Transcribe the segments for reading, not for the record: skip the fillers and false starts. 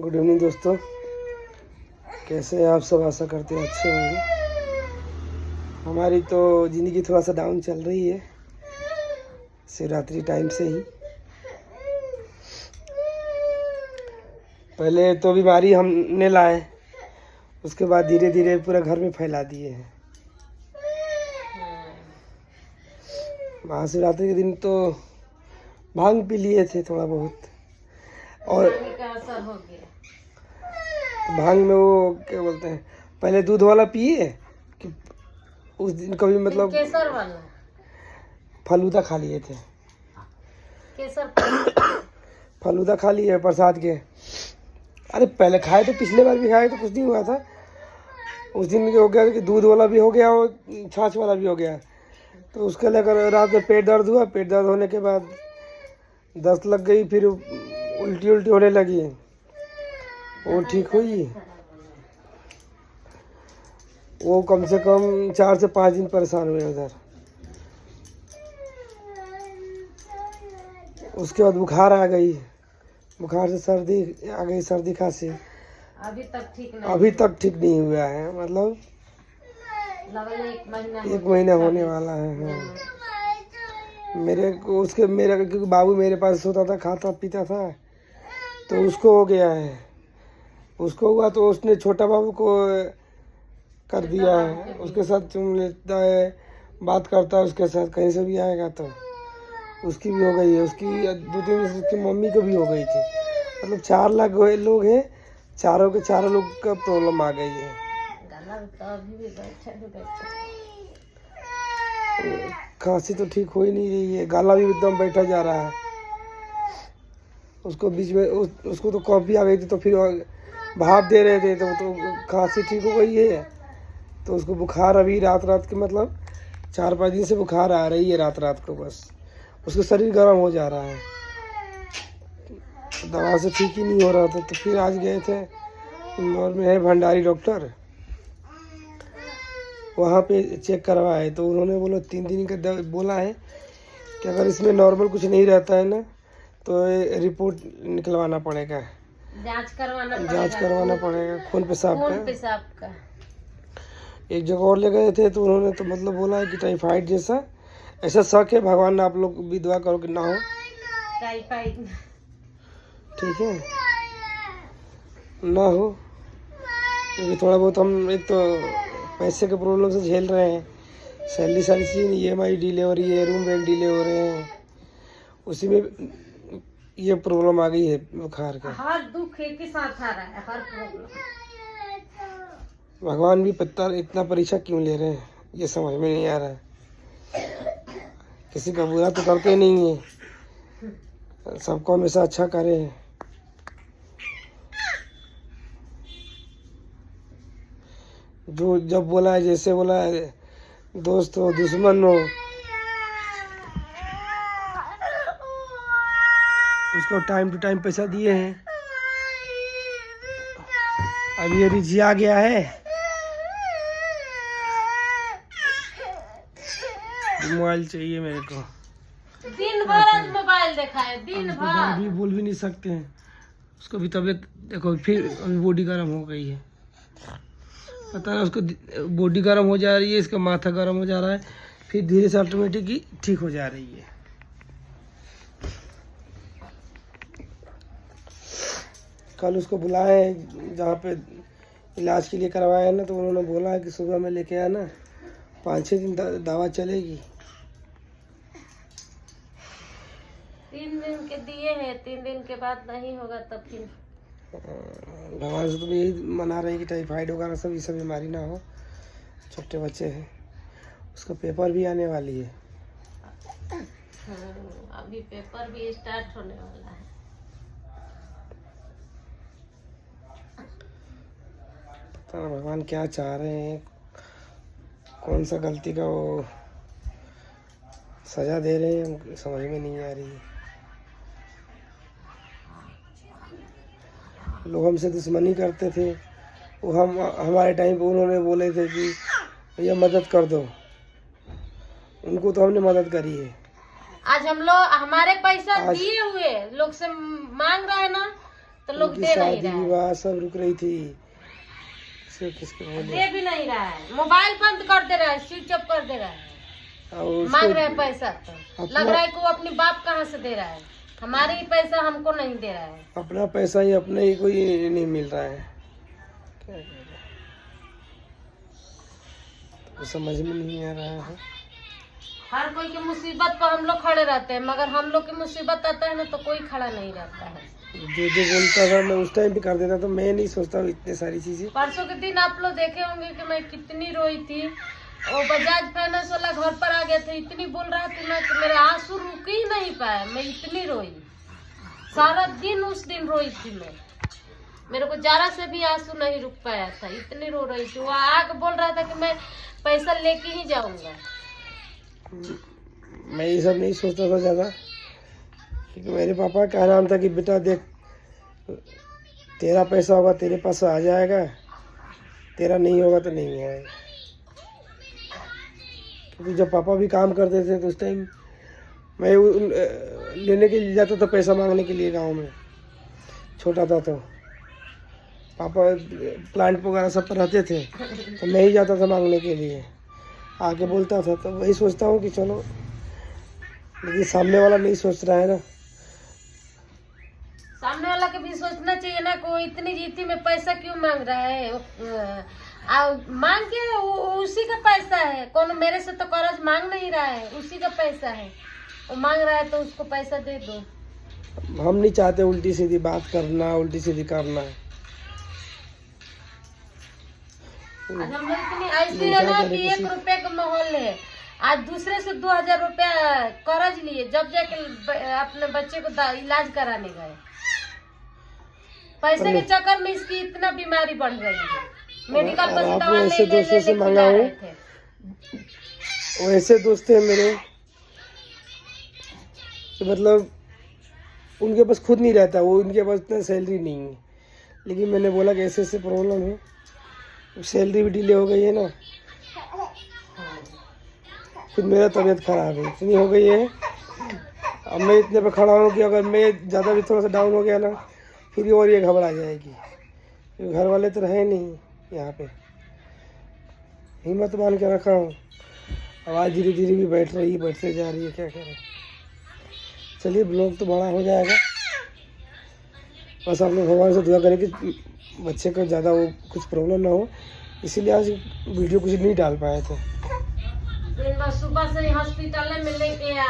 Good evening दोस्तों, कैसे हैं आप सब? आशा करते हैं अच्छे होंगे। हमारी तो ज़िंदगी थोड़ा सा डाउन चल रही है शिवरात्रि टाइम से ही। पहले तो बीमारी हमने लाए, उसके बाद धीरे धीरे पूरा घर में फैला दिए हैं। महाशिवरात्रि के दिन तो भांग पी लिए थे थोड़ा बहुत, और हो गया। भांग में वो क्या बोलते हैं, पहले दूध वाला पिए कि उस दिन कभी मतलब केसर वाला फलूदा खा लिए थे। केसर फलूदा खा लिए प्रसाद के। अरे पहले खाए तो, पिछले बार भी खाए तो कुछ नहीं हुआ था। उस दिन हो गया कि दूध वाला भी हो गया और छाछ वाला भी हो गया, तो उसके लेकर रात में पेट दर्द हुआ। पेट दर्द होने के बाद दस्त लग गई, फिर उल्टी उल्टी होने लगी, वो ठीक हुई। वो कम से कम 4 से 5 दिन परेशान हुए उधर। उसके बाद बुखार आ गई, बुखार से सर्दी आ गई, सर्दी खांसी। अभी तक ठीक नहीं हुआ है, मतलब लगल 1 महीना होने वाला है। हाँ। मेरे क्योंकि बाबू मेरे पास सोता था, खाता पीता था, तो उसको हो गया है। उसको हुआ तो उसने छोटा बाबू को कर दिया है। उसके साथ चुम लेता है, बात करता है उसके साथ, कहीं से भी आएगा तो उसकी भी हो गई है। उसकी 2-3 दिन से उसकी मम्मी को भी हो गई थी। मतलब 4 लाख लोग हैं, चारों के चारों लोग का प्रॉब्लम आ गई है। खांसी तो ठीक हो ही नहीं रही है, गला भी एकदम बैठा जा रहा है। उसको बीच में उसको तो कॉफी आ गई थी, तो फिर भाप दे रहे थे, तो खांसी ठीक हो गई है। तो उसको बुखार अभी रात के मतलब 4-5 दिन से बुखार आ रही है रात को। बस उसका शरीर गर्म हो जा रहा है, दवा से ठीक ही नहीं हो रहा था। तो फिर आज गए थे, इंदौर में है भंडारी डॉक्टर, वहाँ पे चेक करवाए। तो उन्होंने बोला 3 दिन का बोला है कि अगर इसमें नॉर्मल कुछ नहीं रहता है ना, तो रिपोर्ट निकलवाना पड़ेगा, जांच करवाना पड़ेगा खून पेशाब का। एक जगह और ले गए थे, तो उन्होंने तो मतलब बोला है कि टाइफाइड जैसा ऐसा शक है। भगवान आप लोग भी दुआ करो कि ना हो टाइफाइड, ठीक है, ना हो। क्योंकि थोड़ा बहुत हम एक तो पैसे के प्रॉब्लम से झेल रहे हैं, सैलरी सारी चीज़ EMI डिले हो रही है, रूम रेंट डिले हो रहे हैं, उसी में ये प्रॉब्लम आ गई है बुखार का। हर दुख एक ही साथ आ रहा है, हर प्रॉब्लम। भगवान भी पता इतना परीक्षा क्यों ले रहे हैं, ये समझ में नहीं आ रहा है। किसी का बुरा तो करते नहीं है, सबको हमेशा अच्छा करे हैं। जो जब बोला है, जैसे बोला है, दोस्त हो दुश्मन हो, उसको टाइम टू टाइम पैसा दिए हैं। अभी ये रिझी आ गया है, मोबाइल चाहिए मेरे को। दिन भर मोबाइल देखा है, दिन भर। अभी बोल भी नहीं सकते हैं, उसको भी तबीयत देखो, फिर अभी बॉडी गर्म हो गई है। पता है, उसको बॉडी गर्म हो जा रही है, इसका माथा गर्म हो जा रहा है, फिर धीरे से ऑटोमेटिकली ठीक हो जा रही है। कल उसको बुलाए जहाँ पे इलाज के लिए करवाया ना, तो उन्होंने बोला है कि सुबह में लेके आना, 5-6 दिन दवा चलेगी। 3 दिन के दिए हैं, 3 दिन के बाद नहीं होगा तब फिर भगवान से तो यही मना रहे हैं कि टाइफाइड वगैरह सब बीमारी ना हो। छोटे बच्चे हैं, उसका पेपर भी आने वाली है। अभी पेपर भी स्टार्ट होने वाला है। पता ना भगवान क्या चाह रहे हैं, कौन सा गलती का वो सजा दे रहे हैं, समझ में नहीं आ रही है। लोग हमसे दुश्मनी करते थे, वो हमारे टाइम पे उन्होंने बोले थे कि भैया मदद कर दो, उनको तो हमने मदद करी है। आज हम लोग हमारे पैसा दिए हुए लोग से मांग रहे हैं ना, तो लोग उनकी दे नहीं शादी रहा है, विवाह सब रुक रही थी, किसके बोले। दे भी नहीं रहा है, मोबाइल बंद कर दे रहा है, स्विच ऑफ कर दे रहा है, और मांग उसको रहे हैं पैसा। तो लग रहा है कि वो अपनी बाप कहाँ से दे रहा है, हमारे ही पैसा हमको नहीं दे रहा है। अपना पैसा ही अपने ही कोई नहीं मिल रहा है, क्या करें? तो समझ में नहीं आ रहा है। हर कोई की मुसीबत पर हम लोग खड़े रहते हैं, मगर हम लोग की मुसीबत आता है ना तो कोई खड़ा नहीं रहता है। जो जो बोलता था मैं उस टाइम भी कर देता, तो मैं नहीं सोचता हूँ इतने सारी चीजें। परसों के दिन आप लोग देखे होंगे कि मैं कितनी रोई थी, वो बजाज फाइनेंस वाला घर पर आ गया था, इतनी बोल रहा था ना कि मेरे आंसू रुक ही नहीं पाया, मैं इतनी रोई, सारा दिन उस दिन रोई थी मैं, मेरे को जरा से भी आंसू नहीं रुक पाया था, इतनी रो रही थी। वो आके बोल रहा था कि मैं पैसा लेके ही जाऊंगा। मैं ये सब नहीं सोचता था ज़्यादा, क्योंकि मेरे पापा का नाम था कि बेटा देख, तेरा पैसा होगा तेरे पास आ जाएगा, तेरा नहीं होगा तो नहीं आएगा। क्योंकि जब पापा भी काम करते थे तो उस टाइम मैं लेने के लिए जाता था, पैसा मांगने के लिए गांव में, छोटा था तो पापा प्लांट वगैरह सब पर रहते थे, तो मैं ही जाता था मांगने के लिए, आके बोलता था। तो वही सोचता हूँ कि चलो, लेकिन सामने वाला नहीं सोच रहा है ना। सामने वाला के भी सोचना चाहिए ना, कोई इतनी जीती में पैसा क्यों मांग रहा है, मांग के उसी का पैसा है, कौन मेरे से तो कर्ज मांग नहीं रहा है, उसी का पैसा है, वो मांग रहा है तो उसको पैसा दे दो। हम नहीं चाहते उल्टी सीधी बात करना, उल्टी सीधी करना। आज हम लोग इतनी ऐसी है ना कि 1 रुपए का माहौल है, आज दूसरे से 2000 रुपया कर्ज लिए, जब जाके अपने बच्चे को इलाज कराने गए, पैसे के चक्कर में इसकी इतना बीमारी बढ़ गई है, मेडिकल पर से दवा ऐसे ले दोस्तों से मांगा हूँ, वैसे दोस्त है मेरे, तो मतलब उनके पास खुद नहीं रहता, वो उनके पास इतना सैलरी नहीं है, लेकिन मैंने बोला कि ऐसे ऐसे प्रॉब्लम है, सैलरी भी डिले हो गई है ना, फिर मेरा तबीयत खराब है इतनी हो गई है, अब मैं इतने पे खड़ा हूँ कि अगर मैं ज़्यादा भी थोड़ा सा डाउन हो गया ना, फिर और ये घबरा जाएगी, क्योंकि घर वाले तो रहे नहीं यहाँ पे, हिम्मत मान के रखा हूँ, आवाज़ धीरे धीरे भी बैठते जा रही है, क्या करें। चलिए ब्लॉग तो बड़ा हो जाएगा, बस आप लोग भगवान से दुआ करें कि बच्चे को ज़्यादा वो कुछ प्रॉब्लम ना हो, इसीलिए आज वीडियो कुछ नहीं डाल पाए थे। सुबह से हॉस्पिटल में लेके आया,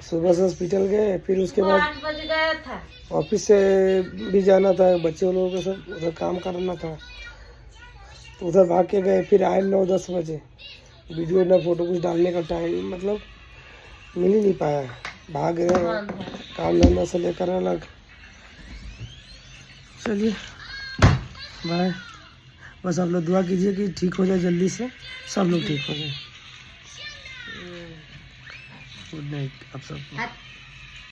सुबह से हॉस्पिटल गए, फिर उसके बाद 8 बजे गया था, ऑफिस से भी जाना था, बच्चे लोगों को सब उधर काम करना था, तो उधर भाग के गए, फिर आए 9-10 बजे, वीडियो ना फोटो कुछ डालने का टाइम मतलब मिल ही नहीं पाया, भाग रहे काम धंधा से लेकर अलग। चलिए बाय, बस आप लोग दुआ कीजिए कि ठीक हो जाए जल्दी से, सब लोग ठीक हो जाए। गुड नाइट आप सबको।